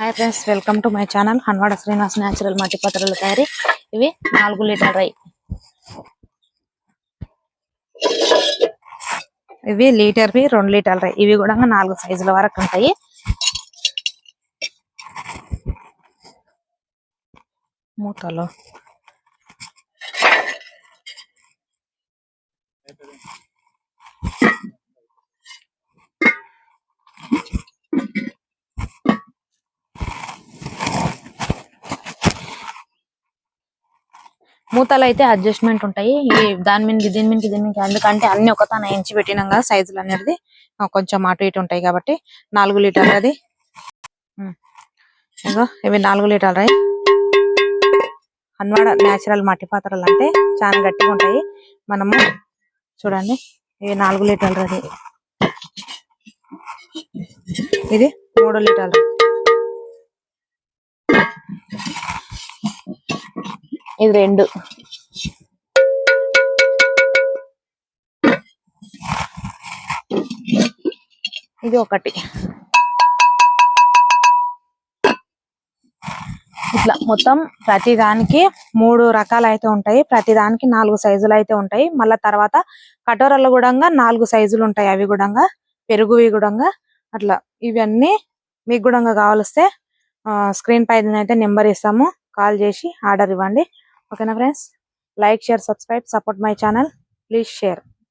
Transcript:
Hi friends, welcome to my channel Hanwada Srinivas natural మట్టి పాత్రల తయారీ. ఇవి 4 లీటర్ రై, ఇవి లీటర్వి 2 లీటర్ల రై. ఇవి కూడా 4 సైజుల వరకు ఉంటాయి. మూతలో మూతలు అయితే అడ్జస్ట్మెంట్ ఉంటాయి. దాని మీద దీని మీద ఎందుకంటే అన్ని ఒకతాన ఎంచి పెట్టినాం కదా, సైజులు అనేది కొంచెం అటు ఇటు ఉంటాయి కాబట్టి 4 లీటర్లది. ఇగో ఇవి 4 లీటర్ల రై. హన్వాడ న్యాచురల్ మట్టి పాత్రలు అంటే చాలా గట్టిగా ఉంటాయి. మనము చూడండి, ఇవి 4 లీటర్లది. ఇది 3 లీటర్లు. ఇది 2. ఇది 1. ఇట్లా మొత్తం ప్రతి దానికి 3 రకాలు అయితే ఉంటాయి. ప్రతి దానికి 4 సైజులు అయితే ఉంటాయి. మళ్ళా తర్వాత కటోరల్లో కూడా 4 సైజులు ఉంటాయి. అవి కూడా పెరుగువి కూడా అట్లా. ఇవన్నీ మీకు కూడా కావాల్స్తే స్క్రీన్ పైన అయితే నెంబర్ ఇస్తాము, కాల్ చేసి ఆర్డర్ ఇవ్వండి. ఓకేనా friends, like, share, subscribe, support my channel, please share.